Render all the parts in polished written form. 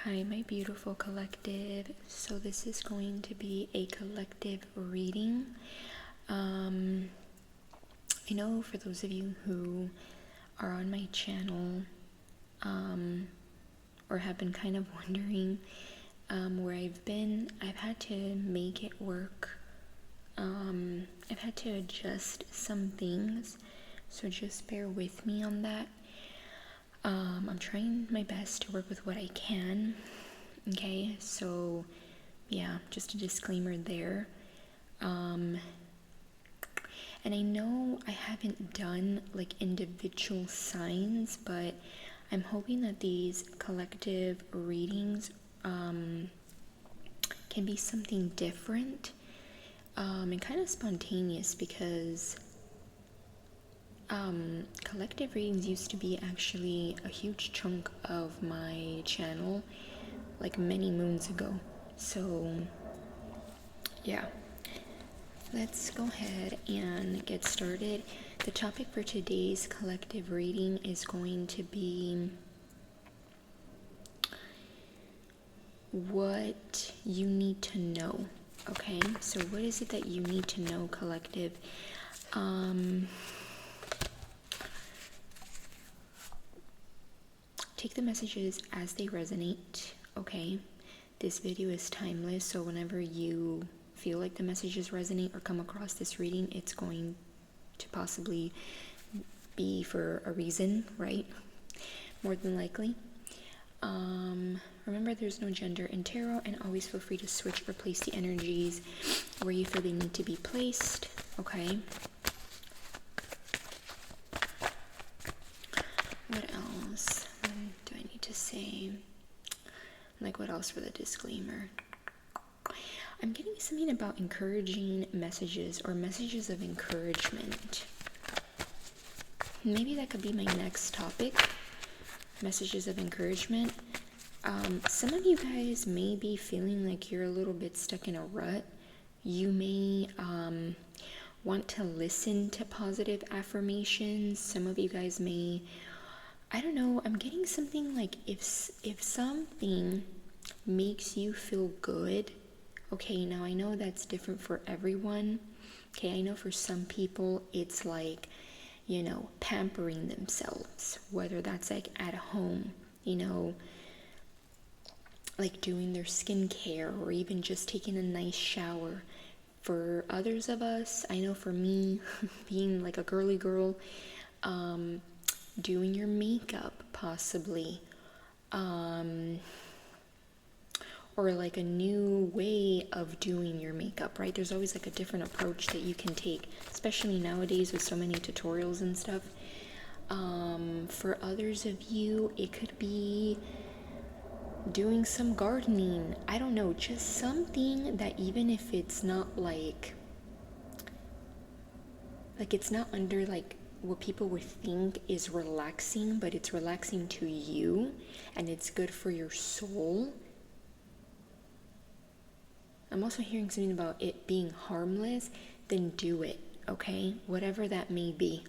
Hi, my beautiful collective. So this is going to be a collective reading. I know for those of you who are on my channel or have been kind of wondering where I've been, I've had to make it work. I've had to adjust some things, so just bear with me on that. I'm trying my best to work with what I can, okay? So, yeah, just a disclaimer there. And I know I haven't done, like, individual signs, but I'm hoping that these collective readings can be something different and kind of spontaneous, because collective readings used to be actually a huge chunk of my channel, like many moons ago. So yeah, let's go ahead and get started. The topic for today's collective reading is going to be what you need to know. Okay, so what is it that you need to know, collective? Take the messages as they resonate, okay? This video is timeless, so whenever you feel like the messages resonate or come across this reading, it's going to possibly be for a reason, right? More than likely. Remember, there's no gender in tarot, and always feel free to switch or place the energies where you feel they need to be placed, okay? What else do I need to say? Like, what else for the disclaimer? I'm getting something about encouraging messages or messages of encouragement. Maybe that could be my next topic, messages of encouragement. Some of you guys may be feeling like you're a little bit stuck in a rut. You may want to listen to positive affirmations. Some of you guys may, I don't know, I'm getting something like if something makes you feel good. Okay, now I know that's different for everyone. Okay, I know for some people it's like, you know, pampering themselves, whether that's like at home, you know, like doing their skincare or even just taking a nice shower. For others of us, I know for me, being like a girly girl, doing your makeup possibly, or like a new way of doing your makeup, right? There's always like a different approach that you can take, especially nowadays with so many tutorials and stuff. For others of you, it could be doing some gardening. I don't know, just something that even if it's not like it's not under like what people would think is relaxing, but it's relaxing to you and it's good for your soul. I'm also hearing something about it being harmless. Then do it, okay? Whatever that may be.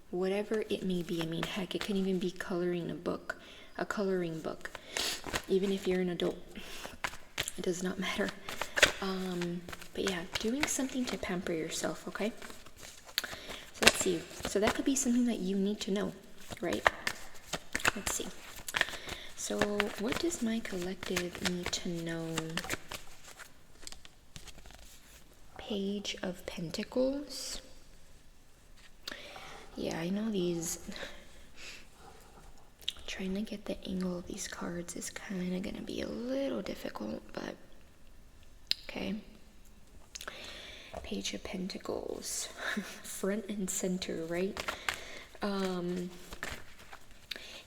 Whatever it may be. I mean, heck, it can even be coloring a coloring book. Even if you're an adult, it does not matter. But yeah, doing something to pamper yourself, okay? So let's see. So that could be something that you need to know, right? Let's see. So what does my collective need to know? Page of Pentacles. Yeah, I know these. Trying to get the angle of these cards is kind of going to be a little difficult, but okay. Page of Pentacles. Front and center, right?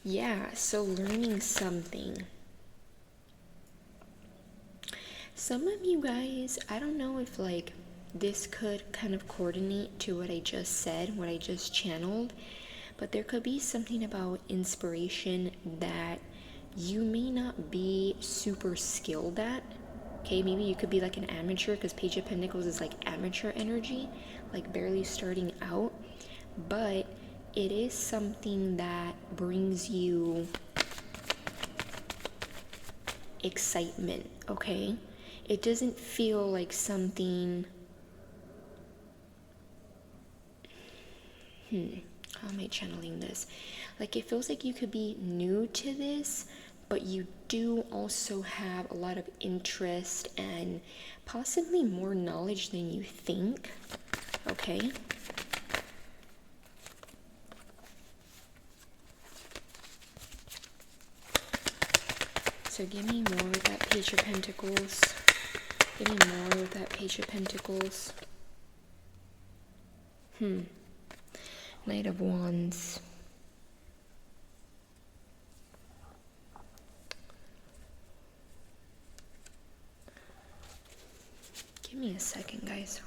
Yeah, so learning something. Some of you guys, I don't know if like this could kind of coordinate to what I just said, what I just channeled, but there could be something about inspiration that you may not be super skilled at. Okay, maybe you could be like an amateur, because Page of Pentacles is like amateur energy, like barely starting out, but it is something that brings you excitement, okay? It doesn't feel like something, how am I channeling this? Like, it feels like you could be new to this, but you do also have a lot of interest and possibly more knowledge than you think, okay? So give me more with that Page of Pentacles. Give me more with that Page of Pentacles. Knight of Wands. Give me a second, guys.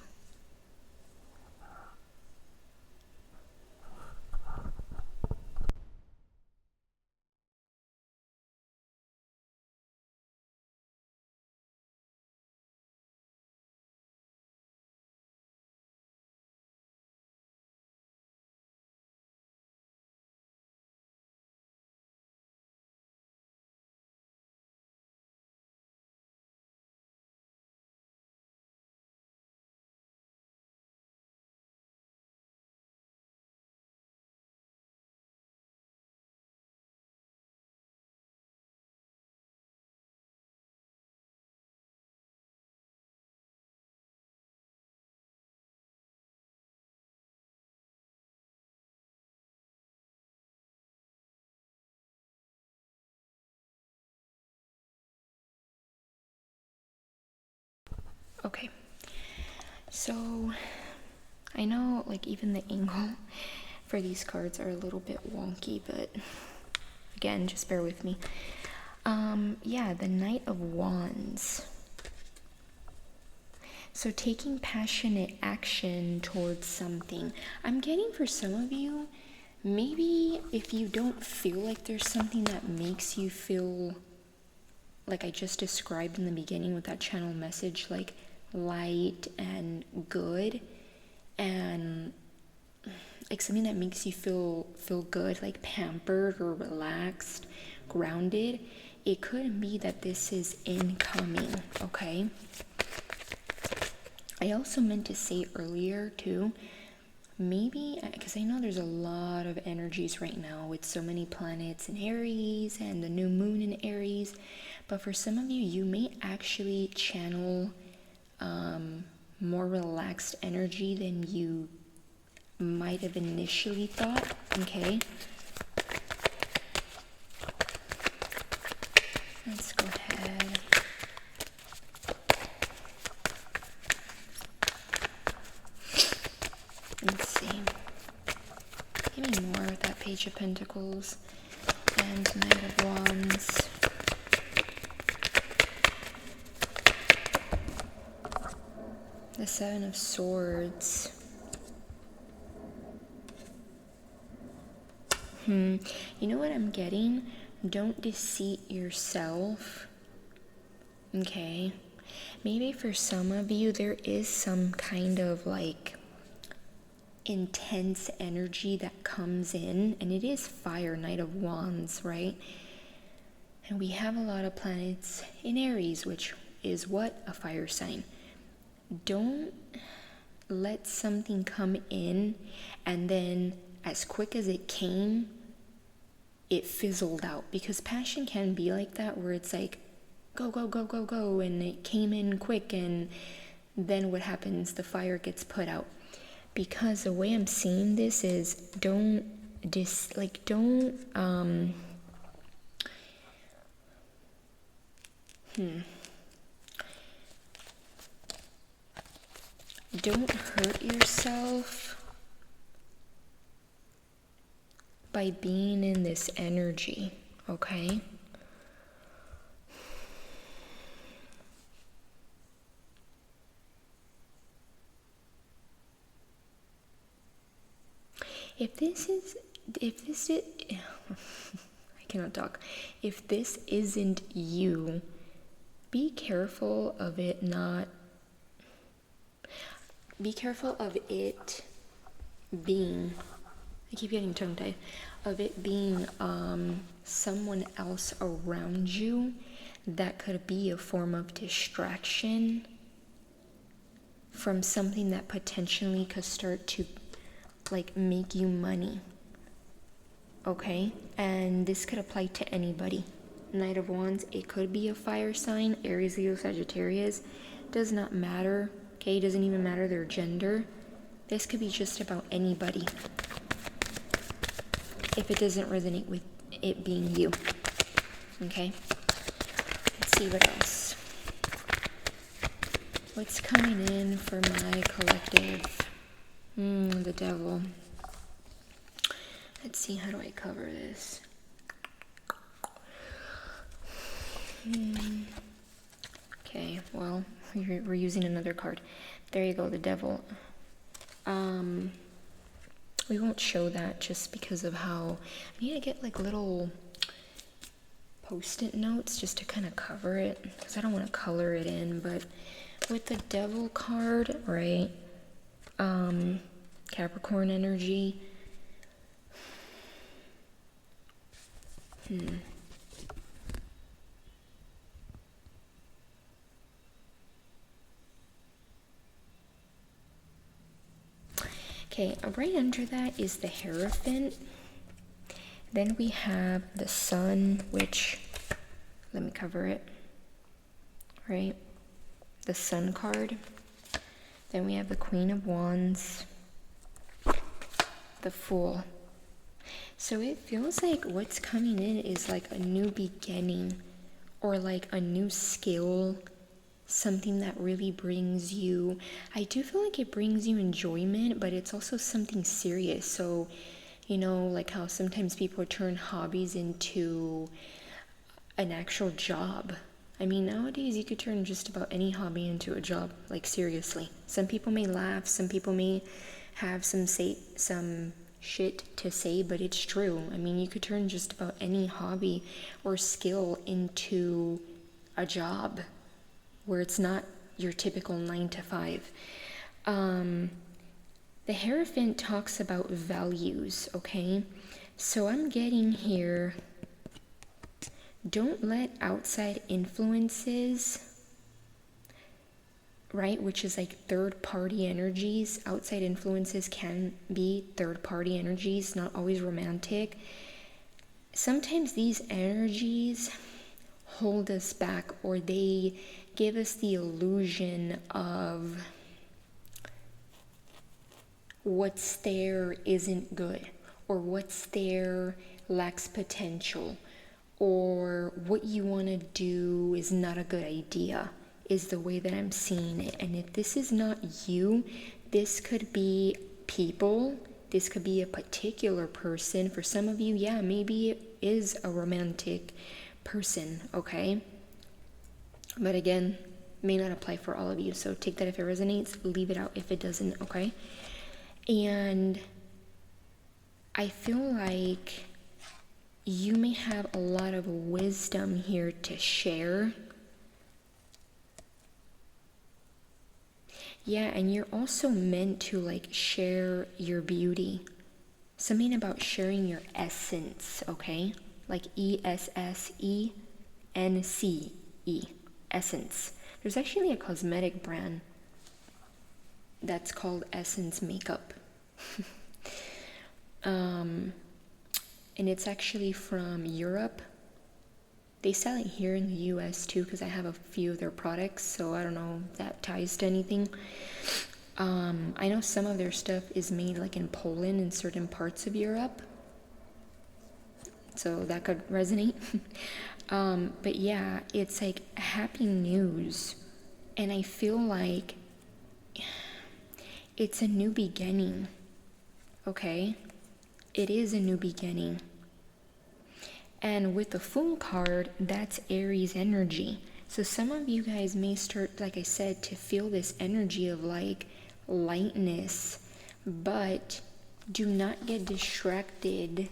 Okay, so I know like even the angle for these cards are a little bit wonky, but again, just bear with me. Yeah, the Knight of Wands. So taking passionate action towards something. I'm getting for some of you, maybe if you don't feel like there's something that makes you feel like I just described in the beginning with that channel message, like light and good, and like something that makes you feel good, like pampered or relaxed, grounded, it could be that this is incoming, okay? I also meant to say earlier too, maybe, because I know there's a lot of energies right now with so many planets in Aries and the new moon in Aries, but for some of you, you may actually channel more relaxed energy than you might have initially thought, okay? Let's go ahead. Let's see. Give me more with that Page of Pentacles and Knight of Wands. The Seven of Swords. You know what I'm getting? Don't deceive yourself. Okay. Maybe for some of you, there is some kind of like intense energy that comes in, and it is fire, Knight of Wands, right? And we have a lot of planets in Aries, which is what? A fire sign. Don't let something come in and then as quick as it came, it fizzled out, because passion can be like that, where it's like go go go go go, and it came in quick, and then what happens? The fire gets put out. Because the way I'm seeing this is don't hurt yourself by being in this energy, okay? If this I cannot talk. If this isn't you, be careful of it being, I keep getting tongue-tied, of it being someone else around you that could be a form of distraction from something that potentially could start to like make you money. Okay, and this could apply to anybody. Knight of Wands, it could be a fire sign, Aries, Leo, Sagittarius, does not matter. Okay, doesn't even matter their gender. This could be just about anybody, if it doesn't resonate with it being you. Okay, let's see what else. What's coming in for my collective? The Devil. Let's see, how do I cover this? Okay, well, we're using another card. There you go, the Devil. We won't show that just because of how I need to get like little post-it notes just to kind of cover it, because I don't want to color it in. But with the Devil card, right, Capricorn energy, okay, right under that is the Hierophant. Then we have the Sun, which, let me cover it, right? The Sun card. Then we have the Queen of Wands, the Fool. So it feels like what's coming in is like a new beginning, or like a new skill, something that really brings you, I do feel like it brings you enjoyment, but it's also something serious. So, you know, like how sometimes people turn hobbies into an actual job. I mean, nowadays you could turn just about any hobby into a job, like seriously. Some people may laugh, some people may have some shit to say, but it's true. I mean, you could turn just about any hobby or skill into a job where it's not your typical 9 to 5. The Hierophant talks about values, okay? So I'm getting here, don't let outside influences, right, which is like third-party energies. Outside influences can be third-party energies, not always romantic. Sometimes these energies hold us back, or they give us the illusion of what's there isn't good, or what's there lacks potential, or what you want to do is not a good idea, is the way that I'm seeing it. And if this is not you, this could be people, this could be a particular person. For some of you, yeah, maybe it is a romantic person, okay? But again, may not apply for all of you, so take that if it resonates, leave it out if it doesn't, okay? And I feel like you may have a lot of wisdom here to share. Yeah, and you're also meant to like share your beauty. Something about sharing your essence, okay? Like ESSENCE, essence. There's actually a cosmetic brand that's called Essence Makeup. And it's actually from Europe. They sell it here in the US too, because I have a few of their products, so I don't know if that ties to anything. I know some of their stuff is made like in Poland and certain parts of Europe, so that could resonate. But yeah, it's like happy news, and I feel like it's a new beginning, okay? It is a new beginning. And with the Fool card, that's Aries energy. So some of you guys may start, like I said, to feel this energy of like lightness, but do not get distracted,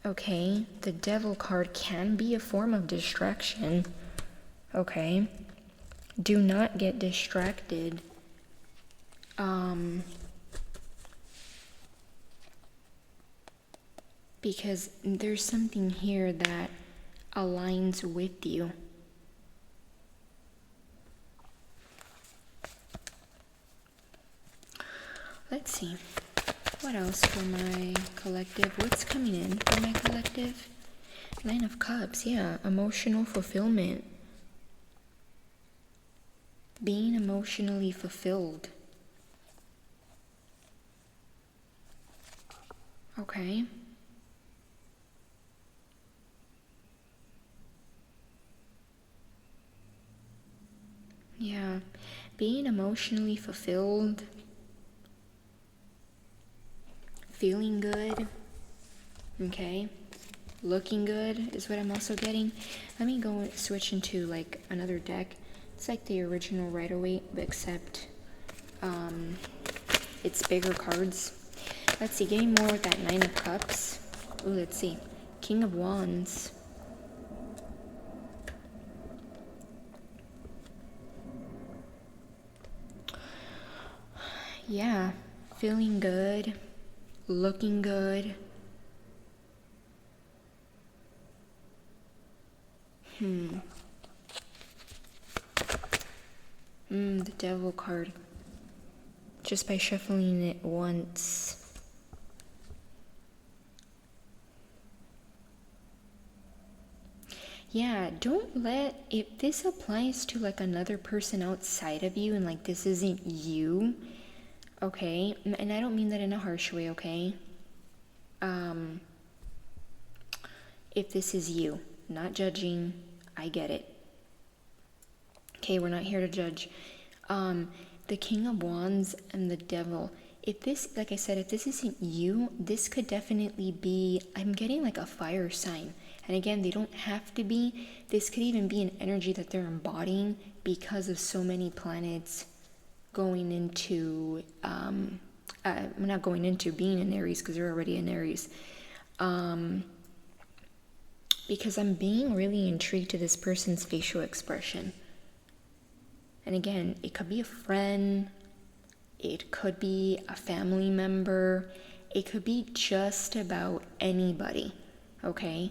okay? The Devil card can be a form of distraction, okay? Do not get distracted. Because there's something here that aligns with you. Let's see. What else for my collective? What's coming in for my collective? Nine of Cups, yeah. Emotional fulfillment. Being emotionally fulfilled. Okay. Yeah. Being emotionally fulfilled. Feeling good. Okay. Looking good is what I'm also getting. Let me go and switch into like another deck. It's like the original Rider-Waite, but except it's bigger cards. Let's see, getting more with that Nine of Cups. Ooh, let's see. King of Wands. Yeah, feeling good, looking good. The Devil card. Just by shuffling it once. Yeah, don't let, if this applies to like another person outside of you and like this isn't you, okay? And I don't mean that in a harsh way, okay? If this is you, not judging, I get it. Okay, we're not here to judge. The King of Wands and the Devil. If this, like I said, if this isn't you, this could definitely be, I'm getting like a fire sign. And again, they don't have to be. This could even be an energy that they're embodying because of so many planets going into, not going into, being in Aries, because they're already in Aries. Because I'm being really intrigued to this person's facial expression. And again, it could be a friend, it could be a family member, it could be just about anybody, okay,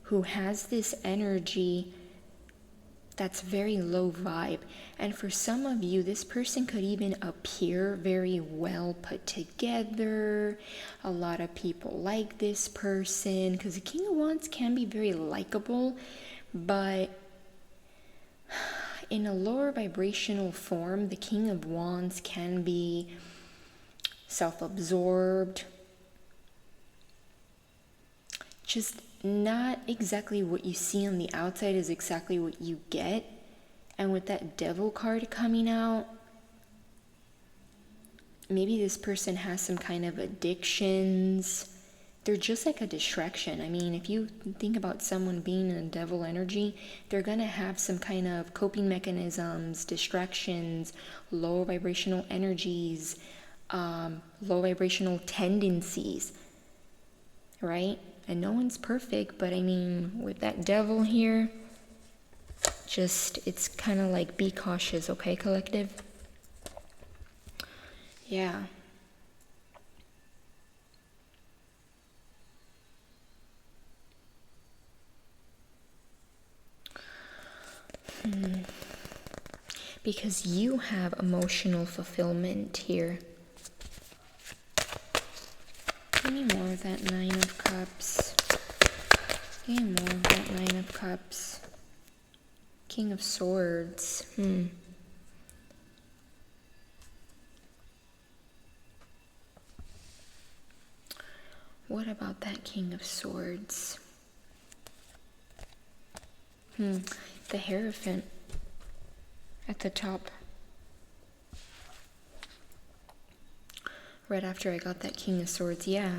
who has this energy that's very low vibe. And for some of you, this person could even appear very well put together. A lot of people like this person because the King of Wands can be very likable, but in a lower vibrational form, the King of Wands can be self-absorbed, just not exactly what you see on the outside is exactly what you get. And with that Devil card coming out, maybe this person has some kind of addictions. They're just like a distraction. I mean, if you think about someone being in a devil energy, they're going to have some kind of coping mechanisms, distractions, low vibrational energies, low vibrational tendencies, right? And no one's perfect, but I mean, with that devil here, just, it's kind of like be cautious, okay, collective? Yeah. Because you have emotional fulfillment here. Give me more of that Nine of Cups. Give me more of that Nine of Cups. King of Swords. What about that King of Swords? The Hierophant at the top. Right after I got that King of Swords, yeah.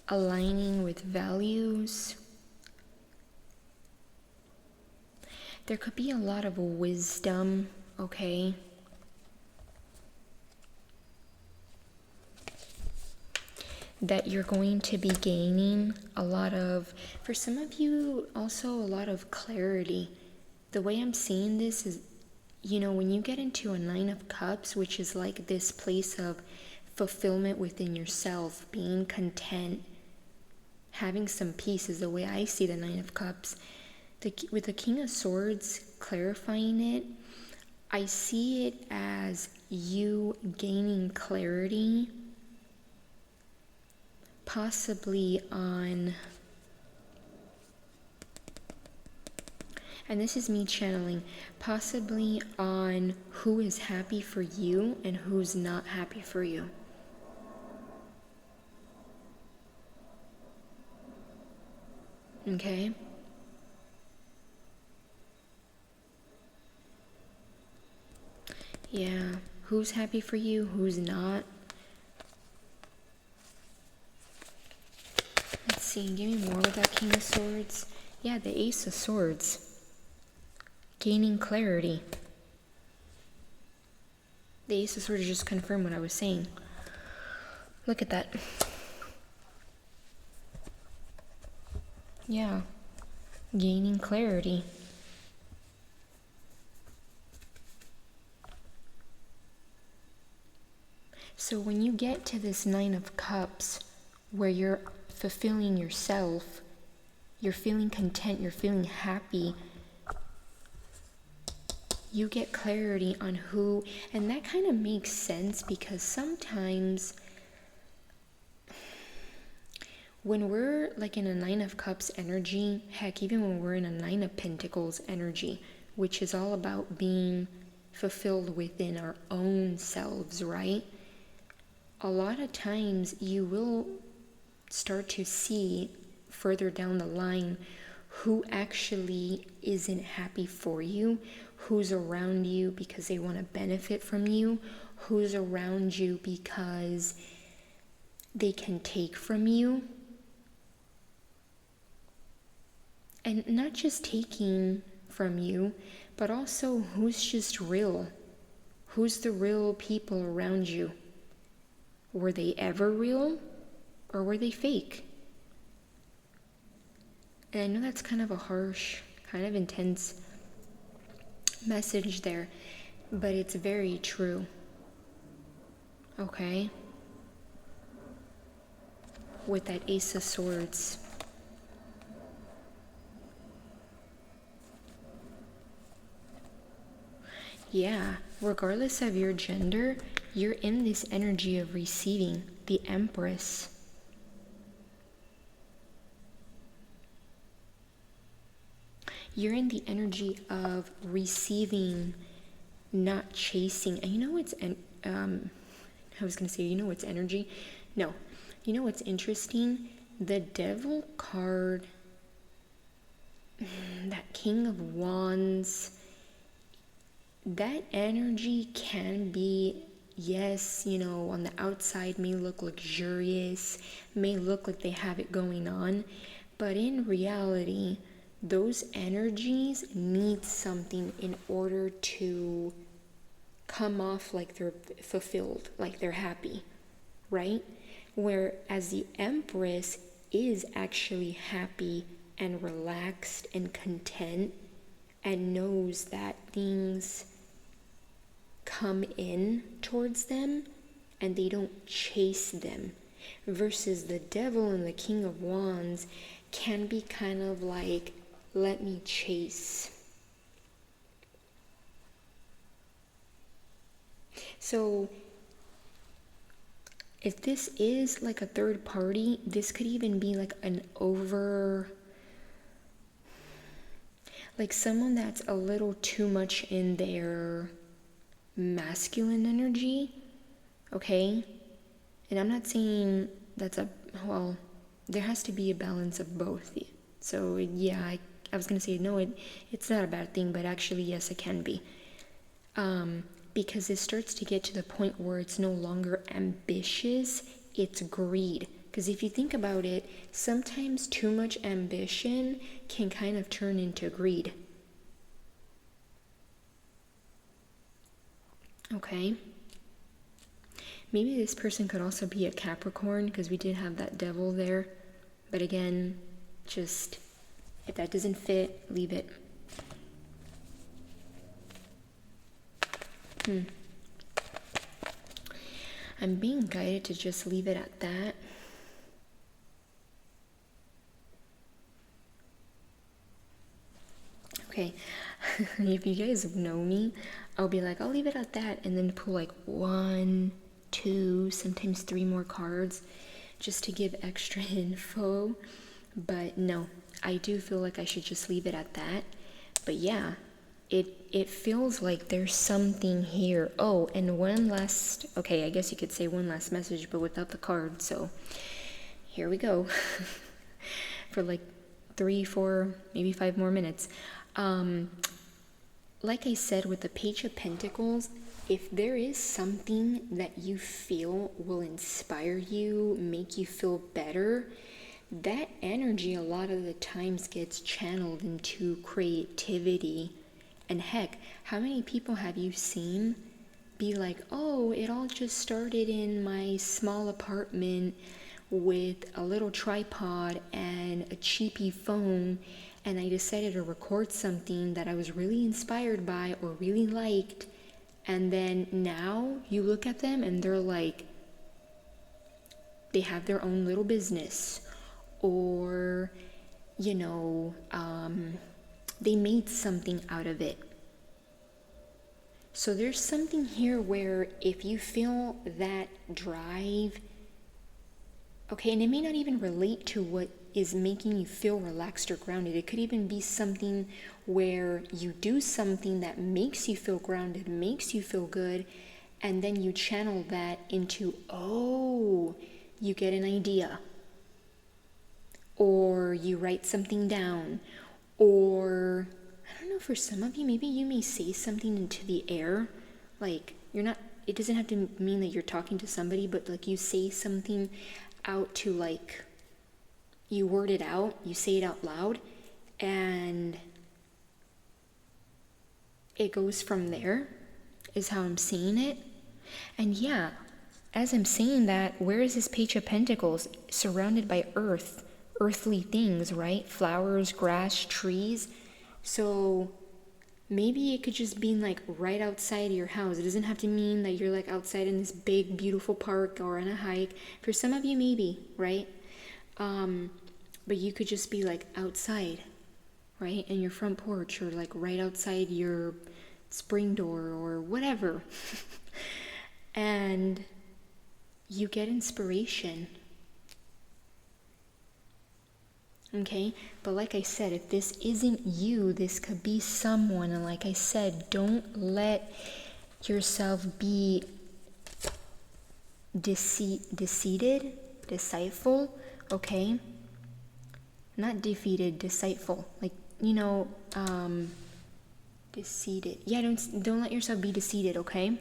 Aligning with values. There could be a lot of wisdom, okay? That you're going to be gaining a lot of, for some of you, also a lot of clarity. The way I'm seeing this is, you know, when you get into a Nine of Cups, which is like this place of fulfillment within yourself, being content, having some peace is the way I see the Nine of Cups. with the King of Swords clarifying it, I see it as you gaining clarity, possibly on, and this is me channeling, possibly on who is happy for you and who's not happy for you. Okay? Yeah, who's happy for you, who's not. Let's see, give me more with that King of Swords. Yeah, the Ace of Swords. Gaining clarity. The Ace of Swords just confirmed what I was saying. Look at that. Yeah, gaining clarity. So when you get to this Nine of Cups, where you're fulfilling yourself, you're feeling content, you're feeling happy, you get clarity on who, and that kind of makes sense because sometimes when we're like in a Nine of Cups energy, heck, even when we're in a Nine of Pentacles energy, which is all about being fulfilled within our own selves, right? A lot of times you will start to see further down the line who actually isn't happy for you, who's around you because they want to benefit from you, who's around you because they can take from you. And not just taking from you, but also who's just real. Who's the real people around you? Were they ever real or were they fake? And I know that's kind of a harsh, kind of intense message there, but it's very true. Okay? With that Ace of Swords. Yeah, regardless of your gender, you're in this energy of receiving, the Empress. You're in the energy of receiving, not chasing. And you know what's, I was going to say, you know what's energy? No. You know what's interesting? The Devil card, that King of Wands, that energy can be, yes, you know, on the outside may look luxurious, may look like they have it going on, but in reality, those energies need something in order to come off like they're fulfilled, like they're happy, right? Whereas the Empress is actually happy and relaxed and content and knows that things come in towards them and they don't chase them, versus the Devil and the King of Wands can be kind of like, let me chase. So if this is like a third party, this could even be like like someone that's a little too much in their masculine energy, okay? And I'm not saying that's well, there has to be a balance of both. So yeah, I was gonna say, no, it's not a bad thing, but actually, yes, it can be. Because it starts to get to the point where it's no longer ambitious, it's greed. Because if you think about it, sometimes too much ambition can kind of turn into greed. Okay? Maybe this person could also be a Capricorn, because we did have that Devil there. But again, just, if that doesn't fit, leave it. I'm being guided to just leave it at that. Okay, if you guys know me, I'll be like, I'll leave it at that, and then pull like 1, 2, sometimes 3 more cards just to give extra info. But no, I do feel like I should just leave it at that. But yeah, it feels like there's something here. Oh, and one last, okay, I guess you could say one last message, but without the card. So here we go. For like 3, 4, maybe 5 more minutes. Like I said, with the Page of Pentacles, if there is something that you feel will inspire you, make you feel better, that energy a lot of the times gets channeled into creativity. And heck, how many people have you seen be like, oh, it all just started in my small apartment with a little tripod and a cheapy phone, and I decided to record something that I was really inspired by or really liked, and then now you look at them and they're like, they have their own little business, or you know, they made something out of it. So there's something here where if you feel that drive, okay, and it may not even relate to what is making you feel relaxed or grounded. It could even be something where you do something that makes you feel grounded, makes you feel good, and then you channel that into, oh, you get an idea. Or you write something down. Or, I don't know, for some of you, maybe you may say something into the air. Like, you're not, it doesn't have to mean that you're talking to somebody, but like you say something out to, like, you word it out, you say it out loud, and it goes from there, is how I'm seeing it. And yeah, as I'm saying that, where is this Page of Pentacles? Surrounded by earth, earthly things, right? Flowers, grass, trees. So maybe it could just be like right outside of your house. It doesn't have to mean that you're like outside in this big, beautiful park or on a hike. For some of you, maybe, right? But you could just be like outside, right? In your front porch, or like right outside your spring door or whatever. And you get inspiration. Okay, but like I said, if this isn't you, this could be someone. And like I said, don't let yourself be deceitful, okay? Not defeated, deceitful. Like, you know, deceived. Yeah, don't let yourself be deceived, okay?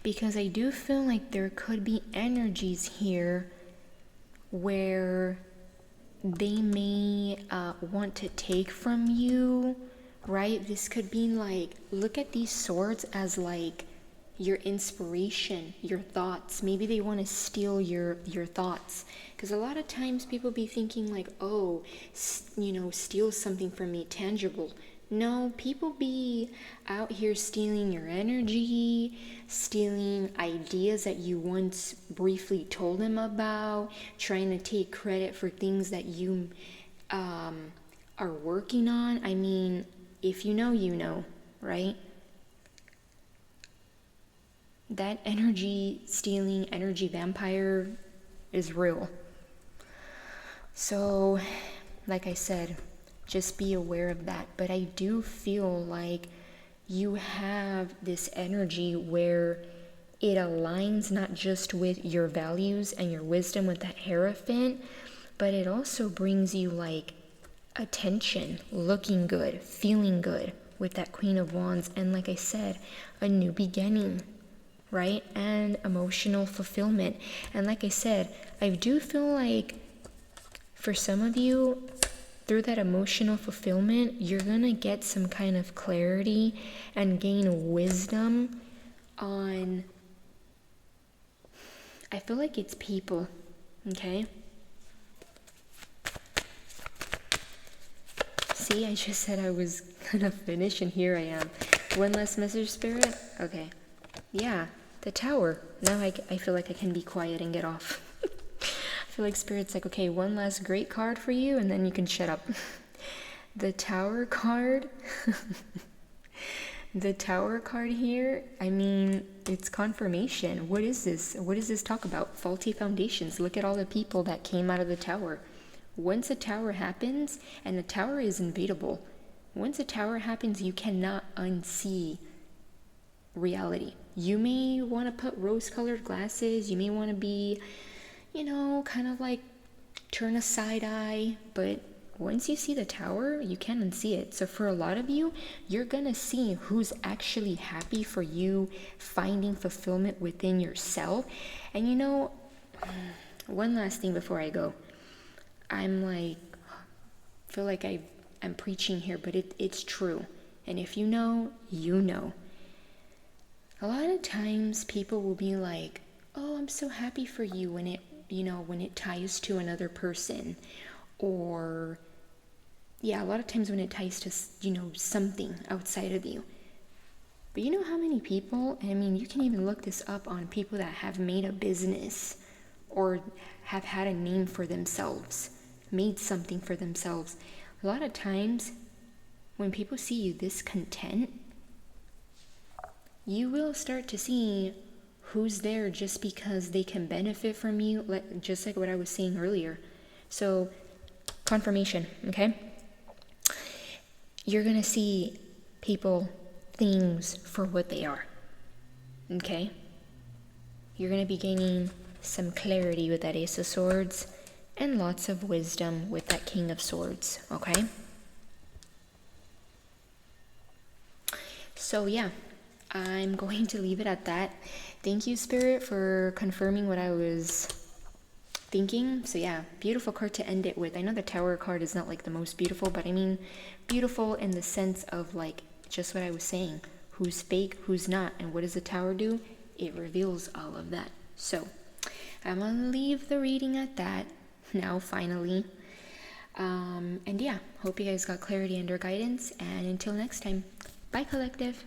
Because I do feel like there could be energies here where they may want to take from you, right? This could be like, look at these swords as like your inspiration, your thoughts. Maybe they want to steal your thoughts, because a lot of times people be thinking like, oh, steal something from me, tangible. No, people be out here stealing your energy, stealing ideas that you once briefly told them about, trying to take credit for things that you are working on. I mean, if you know, right? That energy stealing, energy vampire is real. So, like I said, just be aware of that. But I do feel like you have this energy where it aligns not just with your values and your wisdom with that Hierophant, but it also brings you like attention, looking good, feeling good with that Queen of Wands. And like I said, a new beginning, right? And emotional fulfillment. And like I said, I do feel like for some of you, through that emotional fulfillment, you're gonna get some kind of clarity and gain wisdom on, I feel like it's people, okay? See, I just said I was gonna finish, and here I am. One last message, Spirit? Okay. Yeah, the Tower. Now I feel like I can be quiet and get off. I feel like Spirit's like, okay, one last great card for you, and then you can shut up. The Tower card, the Tower card here, I mean, it's confirmation. What is this? What does this talk about? Faulty foundations. Look at all the people that came out of the Tower. Once a Tower happens, and the Tower is invadable, once a Tower happens, you cannot unsee reality. You may want to put rose-colored glasses, you may want to be, you know, kind of like turn a side eye, but once you see the Tower, you can't unsee it. So for a lot of you, you're gonna see who's actually happy for you, finding fulfillment within yourself. And you know, one last thing before I go. I'm like, feel like I'm preaching here, but it's true. And if you know, you know. A lot of times people will be like, oh, I'm so happy for you when it, you know, when it ties to another person. Or, yeah, a lot of times when it ties to, you know, something outside of you. But you know how many people, I mean, you can even look this up on people that have made a business or have had a name for themselves, made something for themselves. A lot of times when people see you this content, you will start to see who's there just because they can benefit from you, just like what I was saying earlier. So, confirmation, okay? You're gonna see people, things for what they are, okay? You're gonna be gaining some clarity with that Ace of Swords and lots of wisdom with that King of Swords, okay? So yeah, I'm going to leave it at that. Thank you, Spirit, for confirming what I was thinking. So yeah, beautiful card to end it with. I know the Tower card is not like the most beautiful, but I mean beautiful in the sense of like just what I was saying. Who's fake, who's not, and what does the Tower do? It reveals all of that. So I'm gonna leave the reading at that now, finally. And yeah, hope you guys got clarity under guidance, and until next time, bye, collective.